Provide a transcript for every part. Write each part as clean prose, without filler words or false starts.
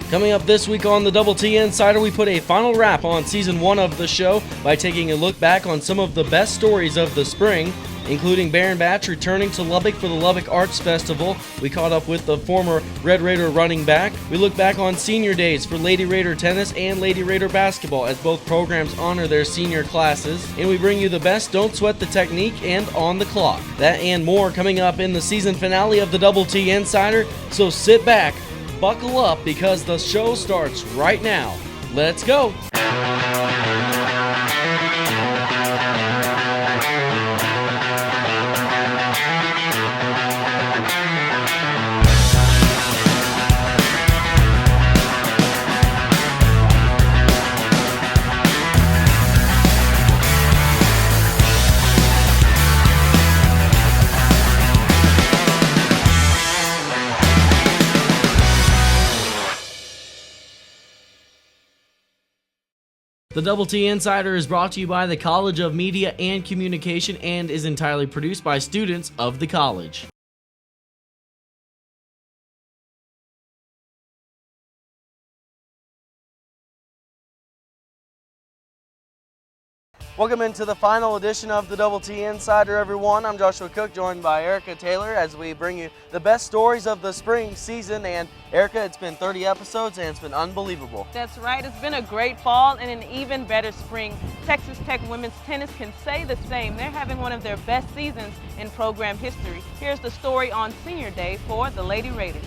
Coming up this week on the Double T Insider, we put a final wrap on Season 1 of the show by taking a look back on some of the best stories of the spring, including Baron Batch returning to Lubbock for the Lubbock Arts Festival. We caught up with the former Red Raider running back. We look back on senior days for Lady Raider tennis and Lady Raider basketball as both programs honor their senior classes. And we bring you the best Don't Sweat the Technique and On the Clock. That and more coming up in the season finale of the Double T Insider. So sit back, buckle up, because the show starts right now. Let's go! The Double T Insider is brought to you by the College of Media and Communication and is entirely produced by students of the college. Welcome into the final edition of the Double T Insider, everyone. I'm Joshua Cook, joined by Erica Taylor as we bring you the best stories of the spring season. And Erica, it's been 30 episodes and it's been unbelievable. That's right. It's been a great fall and an even better spring. Texas Tech women's tennis can say the same. They're having one of their best seasons in program history. Here's the story on senior day for the Lady Raiders.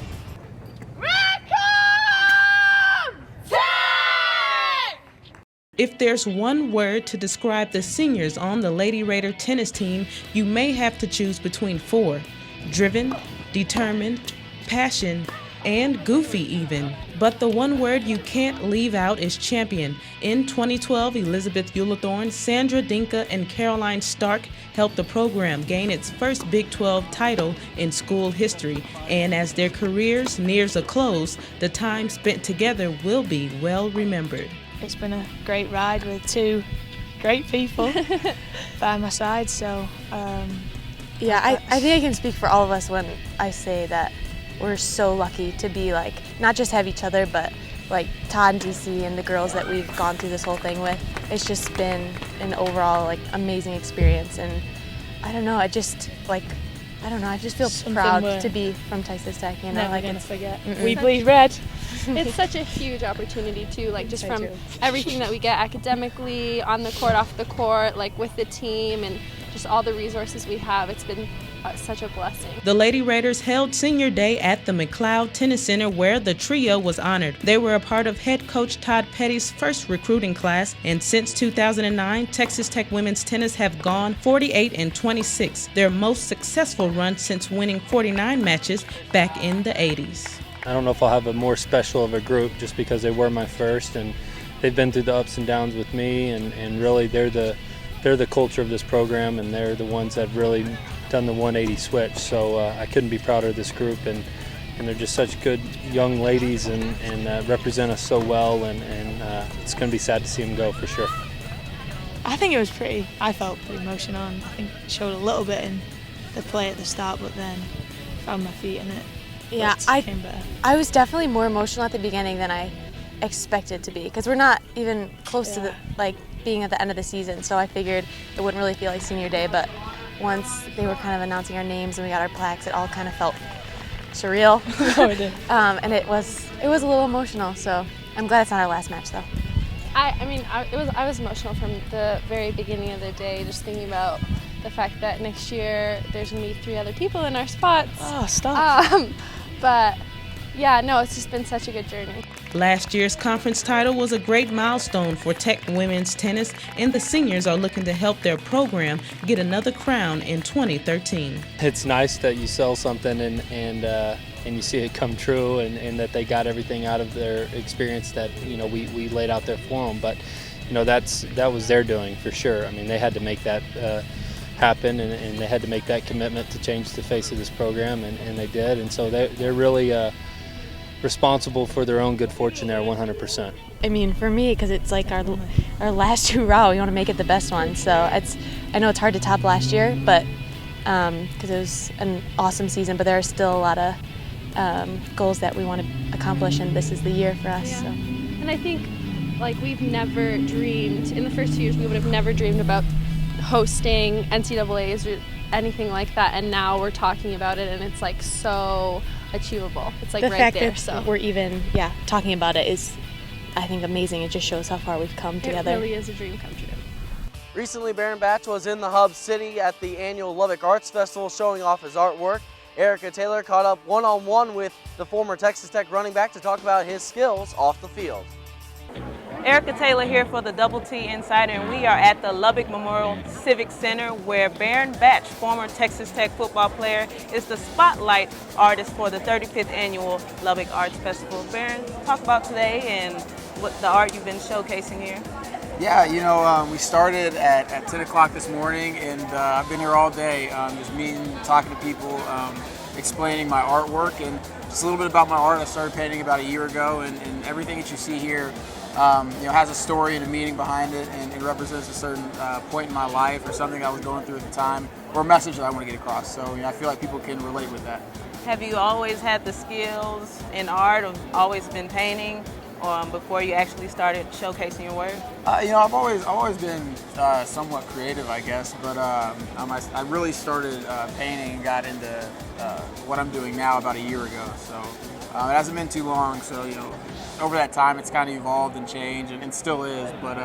If there's one word to describe the seniors on the Lady Raider tennis team, you may have to choose between four: driven, determined, passion, and goofy even. But the one word you can't leave out is champion. In 2012, Elizabeth Eulethorn, Sandra Dinka, and Caroline Stark helped the program gain its first Big 12 title in school history. And as their careers nears a close, the time spent together will be well remembered. It's been a great ride with two great people by my side, so yeah, I think I can speak for all of us when I say that we're so lucky to be not just have each other, but Todd and DC and the girls that we've gone through this whole thing with. It's just been an overall amazing experience, and I don't know, I just feel proud to be from Texas Tech. Never gonna forget. We bleed red. It's such a huge opportunity too, just from everything that we get academically, on the court, off the court, with the team, and just all the resources we have. It's been such a blessing. The Lady Raiders held senior day at the McLeod Tennis Center, where the trio was honored. They were a part of head coach Todd Petty's first recruiting class, and since 2009, Texas Tech women's tennis have gone 48-26, their most successful run since winning 49 matches back in the 80s. I don't know if I'll have a more special of a group just because they were my first, and they've been through the ups and downs with me, and really they're the culture of this program, and they're the ones that really done the 180 switch. So I couldn't be prouder of this group, and they're just such good young ladies and represent us so well, and it's going to be sad to see them go for sure. I think I felt pretty emotional, and I think it showed a little bit in the play at the start, but then found my feet in it. Yeah, I was definitely more emotional at the beginning than I expected to be, because we're not even close to the being at the end of the season, so I figured it wouldn't really feel like senior day. But once they were kind of announcing our names and we got our plaques, it all kind of felt surreal. Oh, it did. And it was a little emotional. So I'm glad it's not our last match, though. I was emotional from the very beginning of the day, just thinking about the fact that next year there's gonna be 3 other people in our spots. Oh, stop. But yeah, no, it's just been such a good journey. Last year's conference title was a great milestone for Tech women's tennis, and the seniors are looking to help their program get another crown in 2013. It's nice that you sell something and you see it come true, and that they got everything out of their experience that we laid out there for them. But that was their doing for sure. I mean, they had to make that happen, and they had to make that commitment to change the face of this program, and they did. And so they're really responsible for their own good fortune there 100%. I mean, for me, because it's our last hurrah, we want to make it the best one. So I know it's hard to top last year, but because it was an awesome season, but there are still a lot of goals that we want to accomplish, and this is the year for us. So. And I think, like, we've never dreamed, in the first 2 years, we would have never dreamed about hosting NCAAs or anything like that, and now we're talking about it, and it's like so achievable. It's like the right fact there. That so we're even talking about it is, I think, amazing. It just shows how far we've come together. It really is a dream come true. Recently, Baron Batch was in the Hub City at the annual Lubbock Arts Festival showing off his artwork. Erica Taylor caught up one-on-one with the former Texas Tech running back to talk about his skills off the field. Erica Taylor here for the Double T Insider, and we are at the Lubbock Memorial Civic Center where Baron Batch, former Texas Tech football player, is the spotlight artist for the 35th annual Lubbock Arts Festival. Baron, talk about today and what the art you've been showcasing here. Yeah, you know, we started at 10 o'clock this morning, and I've been here all day, just meeting, talking to people, explaining my artwork, and just a little bit about my art. I started painting about a year ago, and everything that you see here, you know, has a story and a meaning behind it, and it represents a certain point in my life or something I was going through at the time, or a message that I want to get across. So, you know, I feel like people can relate with that. Have you always had the skills in art, or always been painting? Before you actually started showcasing your work? You know, I've always been somewhat creative, I guess, but I really started painting and got into what I'm doing now about a year ago. So it hasn't been too long. So, you know, over that time, it's kind of evolved and changed, and still is. But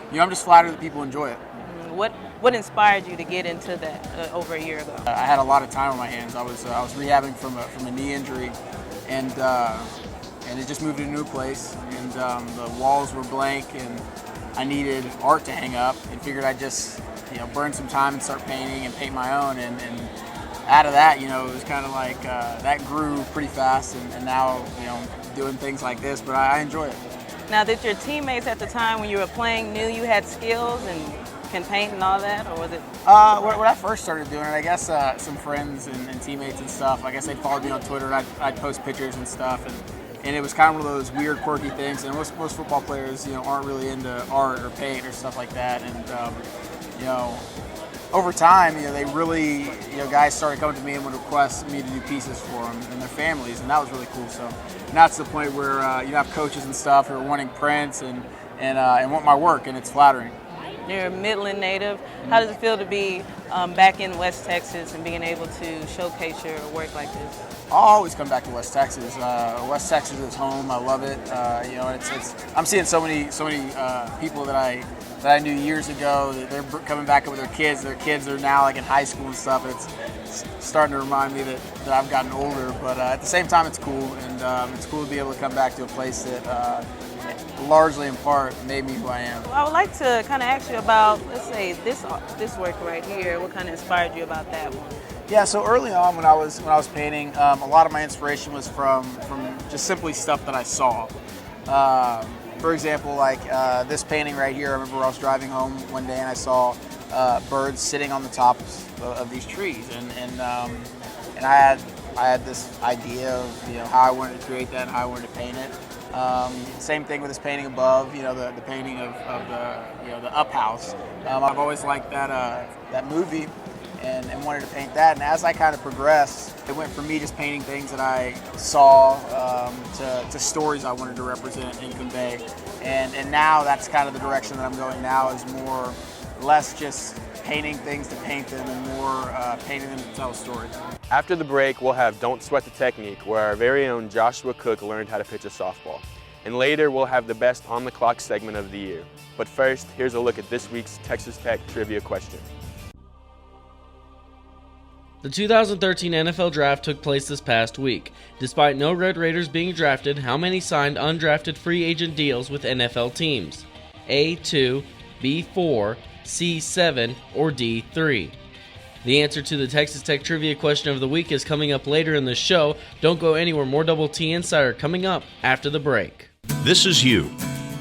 you know, I'm just flattered that people enjoy it. What inspired you to get into that over a year ago? I had a lot of time on my hands. I was rehabbing from a knee injury, and it just moved to a new place, and the walls were blank, and I needed art to hang up, and figured I'd just, you know, burn some time and start painting and paint my own, and out of that, you know, it was kind of like that grew pretty fast, and now, you know, doing things like this, but I enjoy it. Now, did your teammates at the time when you were playing knew you had skills and can paint and all that, or was it? When I first started doing it, I guess some friends and teammates and stuff, I guess they followed me on Twitter, and I'd post pictures and stuff, and it was kind of one of those weird, quirky things. And most football players, you know, aren't really into art or paint or stuff like that. And you know, over time, you know, they really, you know, guys started coming to me and would request me to do pieces for them and their families, and that was really cool. So now it's the point where you have coaches and stuff who are wanting prints and want my work, and it's flattering. You're a Midland native. How does it feel to be back in West Texas and being able to showcase your work like this? I'll always come back to West Texas. West Texas is home. I love it. You know, it's. I'm seeing so many people that I knew years ago. That they're coming back with their kids. Their kids are now like in high school and stuff. It's starting to remind me that I've gotten older. But at the same time, it's cool, and it's cool to be able to come back to a place that largely in part made me who I am. I would like to kind of ask you about, let's say, this work right here. What kind of inspired you about that one? Yeah, so early on when I was painting, a lot of my inspiration was from just simply stuff that I saw. For example, like this painting right here. I remember I was driving home one day and I saw birds sitting on the tops of these trees, and I had this idea of, you know, how I wanted to create that and how I wanted to paint it. Same thing with this painting above, you know, the painting of the, you know, the Up House. I've always liked that movie and wanted to paint that. And as I kind of progressed, it went from me just painting things that I saw to stories I wanted to represent and convey. And now that's kind of the direction that I'm going now, is less just painting things to paint them and more painting them to tell a story. After the break, we'll have Don't Sweat the Technique, where our very own Joshua Cook learned how to pitch a softball. And later, we'll have the best on-the-clock segment of the year. But first, here's a look at this week's Texas Tech trivia question. The 2013 NFL Draft took place this past week. Despite no Red Raiders being drafted, how many signed undrafted free agent deals with NFL teams? A2, B4, C7, or D3? The answer to the Texas Tech trivia question of the week is coming up later in the show. Don't go anywhere. More Double T Insider coming up after the break. This is you.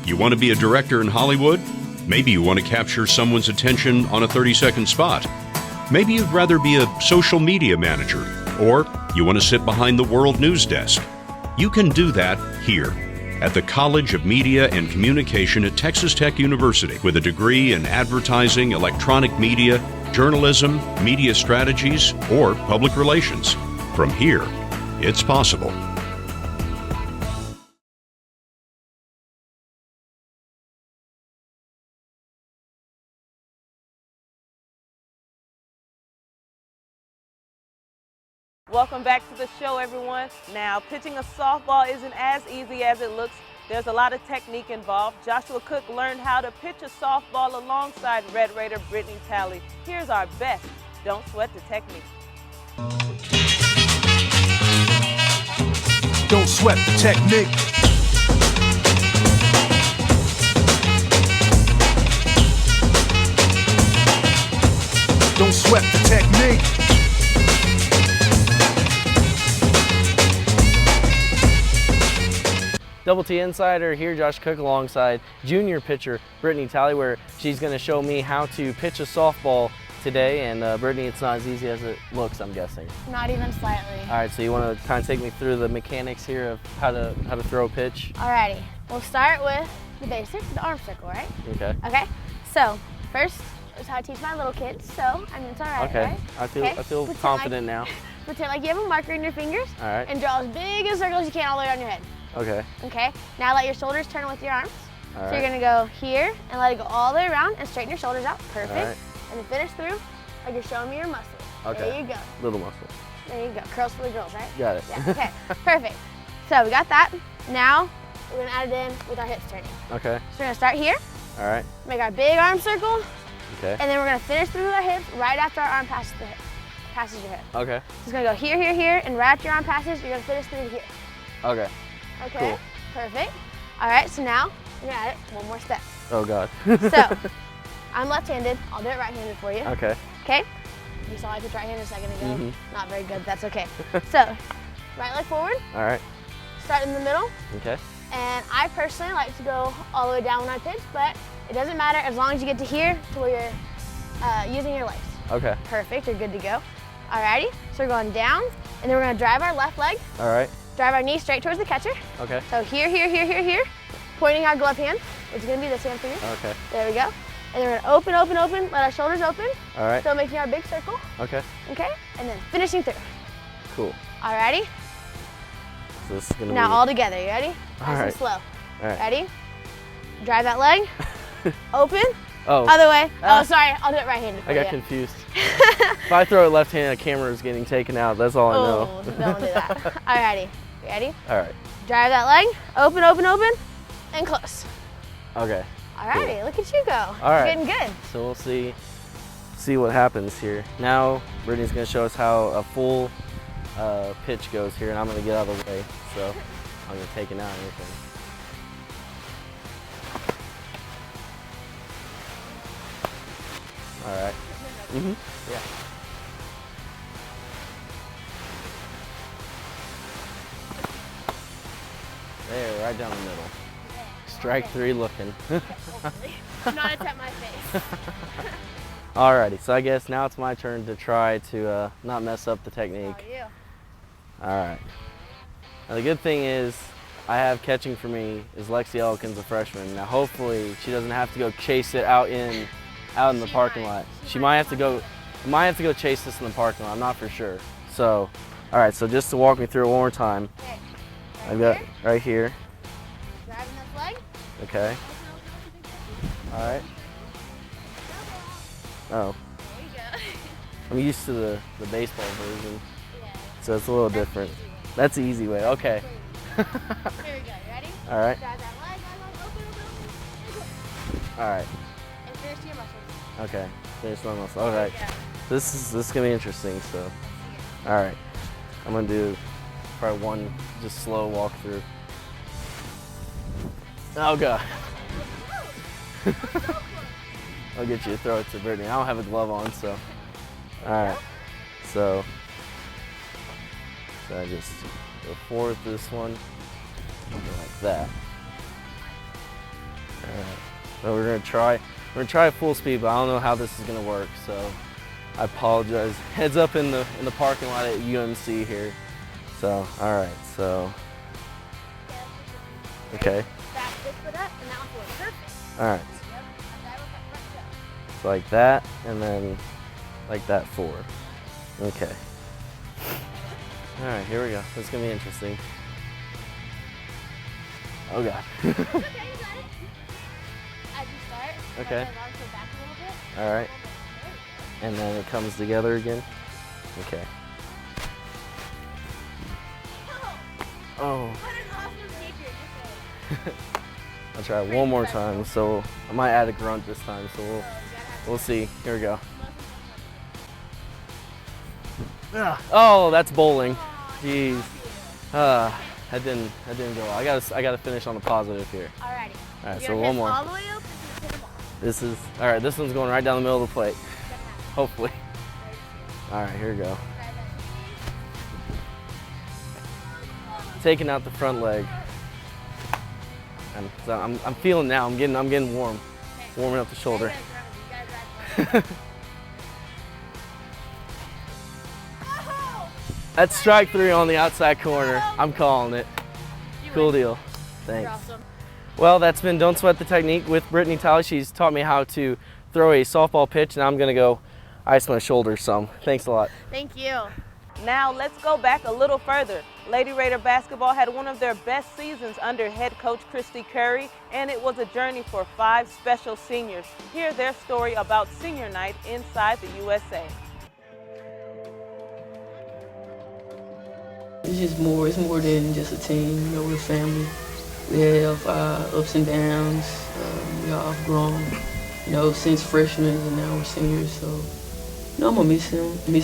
You want to be a director in Hollywood? Maybe you want to capture someone's attention on a 30-second spot. Maybe you'd rather be a social media manager, or you want to sit behind the World News desk. You can do that here at the College of Media and Communication at Texas Tech University with a degree in advertising, electronic media, journalism, media strategies, or public relations. From here, it's possible. Welcome back to the show, everyone. Now, pitching a softball isn't as easy as it looks. There's a lot of technique involved. Joshua Cook learned how to pitch a softball alongside Red Raider Brittany Talley. Here's our best. Don't sweat the technique. Don't sweat the technique. Don't sweat the technique. Double T Insider here, Josh Cook alongside junior pitcher Brittany Talley, where she's going to show me how to pitch a softball today. And Brittany, it's not as easy as it looks, I'm guessing. Not even slightly. All right, so you want to kind of take me through the mechanics here of how to throw a pitch? Alrighty, we'll start with the basics, the arm circle, right? Okay. Okay. So first is how I teach my little kids. So I mean, it's alright. Okay. Right? I feel Pretend confident now. Pretend like you have a marker in your fingers. All right. And draw as big a circle as you can all the way around your head. Okay. Okay. Now let your shoulders turn with your arms. All So you're gonna go here and let it go all the way around and straighten your shoulders out. Perfect. All right. And then finish through like you're showing me your muscles. Okay. There you go. Little muscle. There you go. Curls for the girls, right? Got it. Yeah. Okay. Perfect. So we got that. Now we're gonna add it in with our hips turning. Okay. So we're gonna start here. All right. Make our big arm circle. Okay. And then we're gonna finish through our hips right after our arm passes the hip. Passes your hip. Okay. So it's gonna go here, here, here, and right after your arm passes, you're gonna finish through here. Okay. Okay. Cool. Perfect. All right. So now we're gonna add it one more step. Oh God. So I'm left-handed. I'll do it right-handed for you. Okay. Okay. You saw I pitched right-handed a second ago. Mhm. Not very good. That's okay. So right leg forward. All right. Start in the middle. Okay. And I personally like to go all the way down when I pitch, but it doesn't matter as long as you get to here to where you're using your legs. Okay. Perfect, you're good to go. Alrighty, so we're going down, and then we're gonna drive our left leg, All right. drive our knee straight towards the catcher. Okay. So here, here, here, here, here, pointing our glove hand, which is gonna be this hand for you. Okay. There we go. And then we're gonna open, open, open, let our shoulders open. All right. So making our big circle, Okay. okay? And then finishing through. Cool. Alrighty, So this is gonna now be all together, you ready? Nice All right. and slow. All right. Ready? Drive that leg, open, Oh. other way. Ah. Oh, sorry, I'll do it right-handed for I got you. confused. If I throw it left-handed, the camera is getting taken out. That's all I know. Oh, don't do that. Alrighty, you ready? All right. Drive that leg, open, open, open, and close. Okay. Alrighty, look at you go. All right. You're getting good. So we'll see what happens here. Now Brittany's gonna show us how a full pitch goes here, and I'm gonna get out of the way. So I'm gonna take it out and everything. All right. Mhm. Yeah. There, right down the middle. Strike three looking. Not attempt my face. Alrighty, so I guess now it's my turn to try to not mess up the technique. You. Alright. Now the good thing is, I have catching for me is Lexi Elkins, a freshman. Now hopefully she doesn't have to go chase it out in the parking lot. She might have to go chase this in the parking lot. I'm not for sure. So, alright, so just to walk me through it one more time. Okay. I've got right here. Driving this leg. Okay. Alright. Oh. There you go. I'm used to the baseball version, Yeah. so it's a little different. That's the easy way. Okay. Here we go. You ready? All right. Drive that leg, open, open, open. All right. And finish to your muscles. Okay. Finish my muscle. All right. Yeah. This is gonna be interesting. So, all right. I'm gonna do probably one just slow walk through. Oh God. I'll get you to throw it to Brittany. I don't have a glove on, so. All right. So I just go forward this one, like that. All right. So we're gonna try full speed, but I don't know how this is gonna work. So I apologize. Heads up in the parking lot at UMC here. So all right. So okay. Back this foot up, and that one's going perfect. All right. Yep. And that was that front toe. So like that, and then like that forward. Okay. All right, here we go. This is gonna be interesting. Oh God. Okay, you got it. As you start, Okay. let the arms go back a little bit. All right. And then it comes together again. Okay. Oh. I'll try one more time, so I might add a grunt this time, so we'll see. Here we go. Oh, that's bowling. Jeez. That didn't go well. I gotta finish on a positive here. Alrighty. All right, so one more. All the way up. This is all right. This one's going right down the middle of the plate. Hopefully. All right, here we go. Taking out the front leg. And so I'm feeling now. I'm getting warm, warming up the shoulder. That's strike 3 on the outside corner. I'm calling it. Cool deal. Thanks. Well, that's been Don't Sweat the Technique with Brittany Talley. She's taught me how to throw a softball pitch, and I'm gonna go ice my shoulder some. Thanks a lot. Thank you. Now let's go back a little further. Lady Raider basketball had one of their best seasons under head coach Christy Curry, and it was a journey for 5 special seniors. Hear their story about senior night inside the USA. It's more than just a team. You know, we're family. We have ups and downs. We all have grown, you know, since freshmen and now we're seniors. So, you know, I'm gonna miss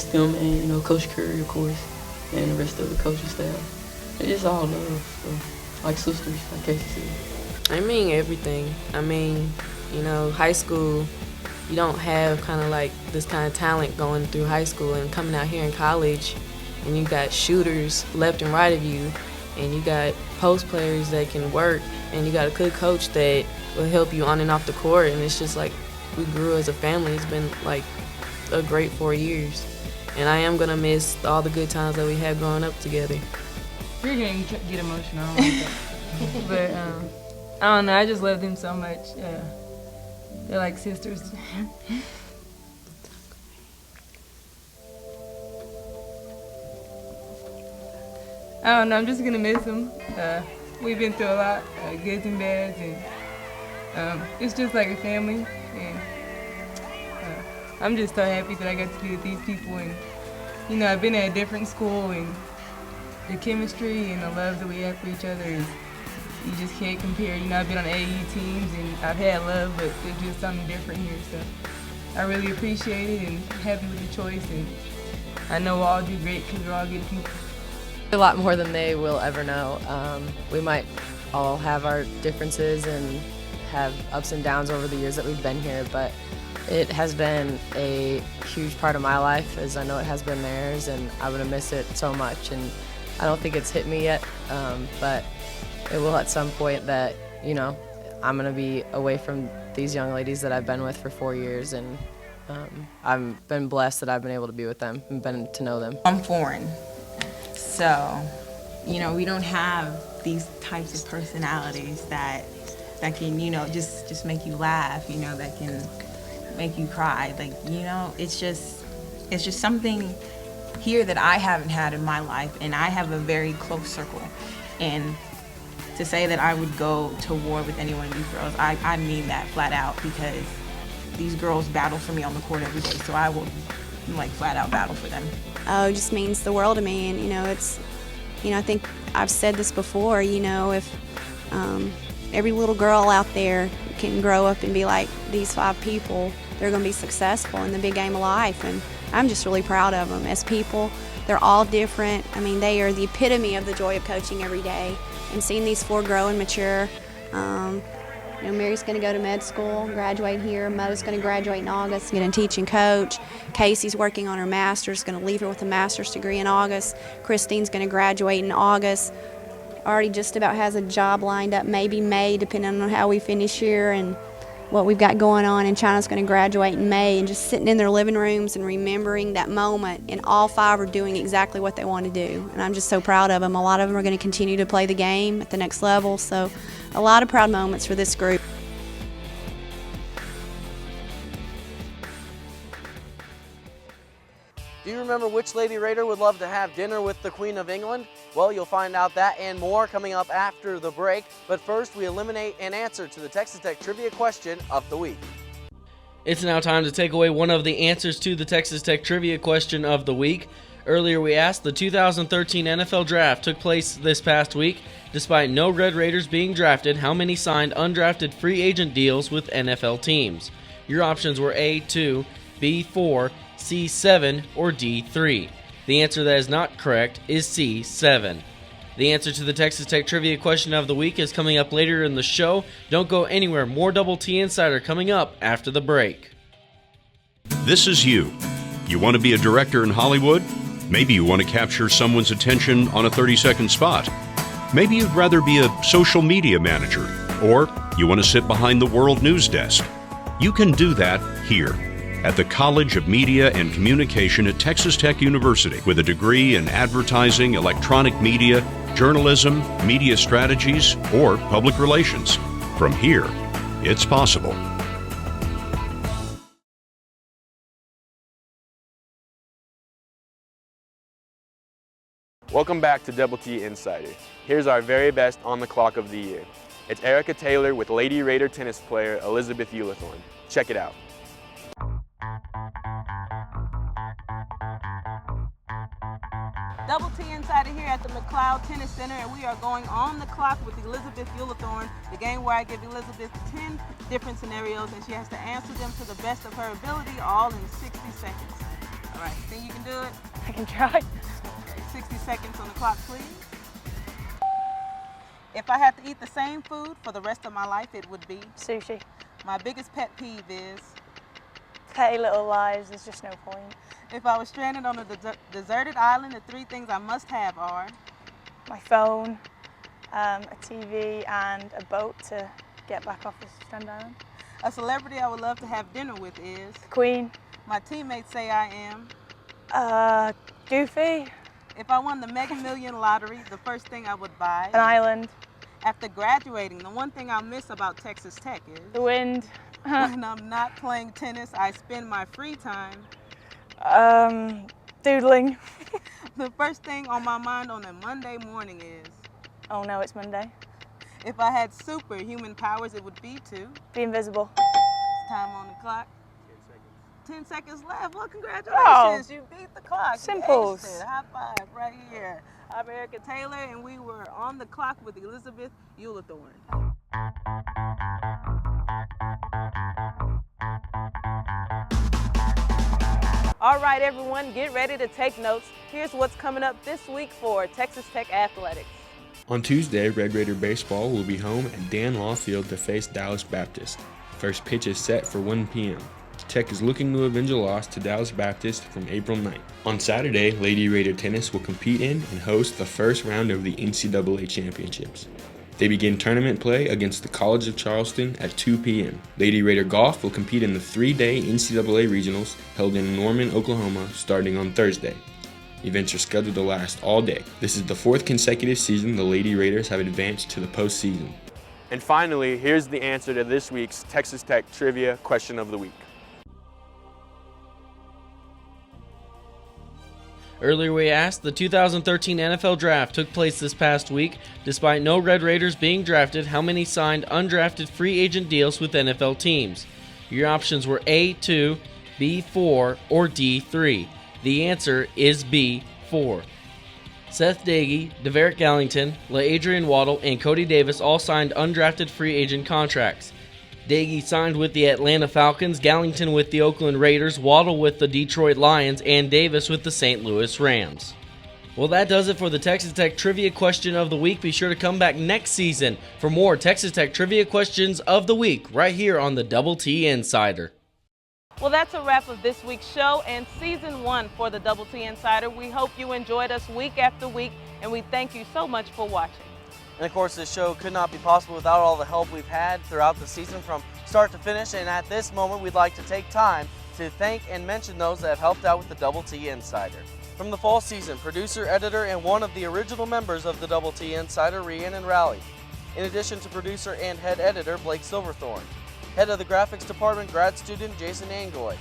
them, and you know, Coach Curry, of course, and the rest of the coaching staff. It's all love, so, like sisters, like Casey said. I mean everything. I mean, you know, high school, you don't have kind of like this kind of talent going through high school, and coming out here in college, and you got shooters left and right of you, and you got post players that can work, and you got a good coach that will help you on and off the court, and it's just like we grew as a family. It's been like a great 4 years, and I am gonna miss all the good times that we had growing up together. You're gonna get emotional, I don't like that. But I don't know, I just love them so much. They're like sisters. I don't know, I'm just gonna miss them. We've been through a lot, goods and bads, and it's just like a family. And I'm just so happy that I got to be with these people. And you know, I've been at a different school, and the chemistry and the love that we have for each other is, you just can't compare. You know, I've been on AAU teams and I've had love, but there's just something different here. So I really appreciate it and happy with the choice. And I know we'll all do great because we're all good people. A lot more than they will ever know. We might all have our differences and have ups and downs over the years that we've been here, but it has been a huge part of my life, as I know it has been theirs, and I'm gonna miss it so much. And I don't think it's hit me yet, but it will at some point that, you know, I'm gonna be away from these young ladies that I've been with for 4 years, and I've been blessed that I've been able to be with them and been to know them. I'm foreign. So, you know, we don't have these types of personalities that can, you know, just make you laugh, you know, that can make you cry. Like, you know, it's just something here that I haven't had in my life, and I have a very close circle. And to say that I would go to war with any one of these girls, I mean that flat out, because these girls battle for me on the court every day, so I will, like, flat out battle for them. Oh, it just means the world to me. And, you know, it's, you know, I think I've said this before, you know, if every little girl out there can grow up and be like these 5 people, they're going to be successful in the big game of life. And I'm just really proud of them as people. They're all different. I mean, they are the epitome of the joy of coaching every day. And seeing these 4 grow and mature. You know, Mary's going to go to med school, graduate here. Mo's going to graduate in August, get a teaching coach. Casey's working on her master's, going to leave her with a master's degree in August. Christine's going to graduate in August. Already just about has a job lined up, maybe May, depending on how we finish here and what we've got going on. And China's going to graduate in May, and just sitting in their living rooms and remembering that moment, and all 5 are doing exactly what they want to do. And I'm just so proud of them. A lot of them are going to continue to play the game at the next level. So a lot of proud moments for this group. Do you remember which Lady Raider would love to have dinner with the Queen of England? Well, you'll find out that and more coming up after the break. But first, we eliminate an answer to the Texas Tech Trivia question of the week. It's now time to take away one of the answers to the Texas Tech Trivia question of the week. Earlier we asked, the 2013 NFL Draft took place this past week. Despite no Red Raiders being drafted, how many signed undrafted free agent deals with NFL teams? Your options were A, 2, B, 4, C, 7, or D, 3. The answer that is not correct is C, 7. The answer to the Texas Tech Trivia question of the week is coming up later in the show. Don't go anywhere. More Double T Insider coming up after the break. This is you. You want to be a director in Hollywood? Maybe you want to capture someone's attention on a 30-second spot. Maybe you'd rather be a social media manager, or you want to sit behind the World News Desk. You can do that here at the College of Media and Communication at Texas Tech University with a degree in advertising, electronic media, journalism, media strategies, or public relations. From here, it's possible. Welcome back to Double T Insider. Here's our very best on the clock of the year. It's Erica Taylor with Lady Raider tennis player Elizabeth Eulathorn. Check it out. Double T Insider here at the McLeod Tennis Center, and we are going on the clock with Elizabeth Eulathorn, the game where I give Elizabeth 10 different scenarios and she has to answer them to the best of her ability, all in 60 seconds. All right, think you can do it? I can try. Okay, 60 seconds on the clock, please. If I had to eat the same food for the rest of my life, it would be? Sushi. My biggest pet peeve is? Petty little lies, there's just no point. If I was stranded on a deserted island, the 3 things I must have are? My phone, a TV, and a boat to get back off the strand island. A celebrity I would love to have dinner with is? Queen. My teammates say I am? Goofy. If I won the Mega Million lottery, the first thing I would buy? An island. After graduating, the one thing I'll miss about Texas Tech is? The wind. When I'm not playing tennis, I spend my free time? Doodling. The first thing on my mind on a Monday morning is? Oh no, it's Monday. If I had superhuman powers, it would be to? Be invisible. It's time on the clock. 10 seconds left. Well, congratulations. You beat the clock. Simples. You aced it. High five right here. I'm Erica Taylor, and we were on the clock with Elizabeth Eulathorn. All right, everyone, get ready to take notes. Here's what's coming up this week for Texas Tech Athletics. On Tuesday, Red Raider Baseball will be home at Dan Law Field to face Dallas Baptist. First pitch is set for 1 p.m. Tech is looking to avenge a loss to Dallas Baptist from April 9th. On Saturday, Lady Raider Tennis will compete in and host the first round of the NCAA Championships. They begin tournament play against the College of Charleston at 2 p.m. Lady Raider Golf will compete in the 3-day NCAA Regionals held in Norman, Oklahoma, starting on Thursday. Events are scheduled to last all day. This is the 4th consecutive season the Lady Raiders have advanced to the postseason. And finally, here's the answer to this week's Texas Tech Trivia Question of the Week. Earlier we asked, the 2013 NFL Draft took place this past week. Despite no Red Raiders being drafted, how many signed undrafted free agent deals with NFL teams? Your options were A, 2, B, 4, or D, 3. The answer is B, 4. Seth Dagey, Deverick Gallington, LaAdrian Waddle, and Cody Davis all signed undrafted free agent contracts. Dagey signed with the Atlanta Falcons, Gallington with the Oakland Raiders, Waddle with the Detroit Lions, and Davis with the St. Louis Rams. Well, that does it for the Texas Tech Trivia Question of the Week. Be sure to come back next season for more Texas Tech Trivia Questions of the Week right here on the Double T Insider. Well, that's a wrap of this week's show and Season 1 for the Double T Insider. We hope you enjoyed us week after week, and we thank you so much for watching. And of course, this show could not be possible without all the help we've had throughout the season from start to finish. And at this moment, we'd like to take time to thank and mention those that have helped out with the Double T Insider. From the fall season, producer, editor, and one of the original members of the Double T Insider, Rhiannon Rowley. In addition to producer and head editor, Blake Silverthorne. Head of the graphics department, grad student, Jason Angoy.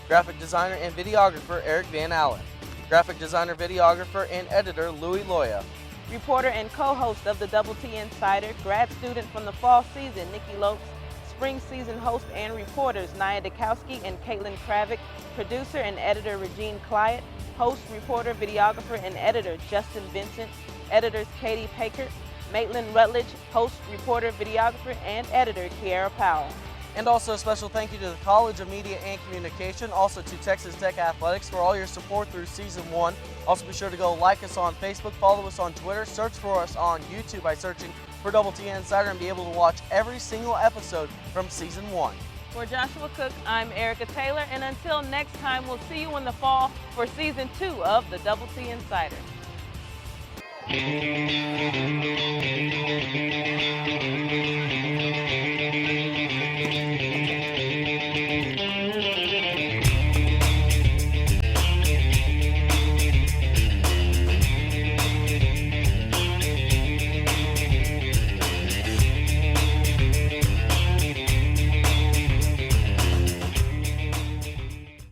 Graphic designer and videographer, Eric Van Allen. Graphic designer, videographer, and editor, Louis Loya. Reporter and co-host of the Double T Insider, grad student from the fall season, Nikki Lopes. Spring season host and reporters, Nia Dukowski and Caitlin Kravick. Producer and editor, Regine Clyett. host, reporter, videographer, and editor Justin Vincent, editors Katie Paker, Maitland Rutledge, host, reporter, videographer, and editor Kiara Powell. And also a special thank you to the College of Media and Communication, also to Texas Tech Athletics for all your support through Season 1. Also be sure to go like us on Facebook, follow us on Twitter, search for us on YouTube by searching for Double T Insider and be able to watch every single episode from Season 1. For Joshua Cook, I'm Erica Taylor, and until next time, we'll see you in the fall for Season 2 of the Double T Insider.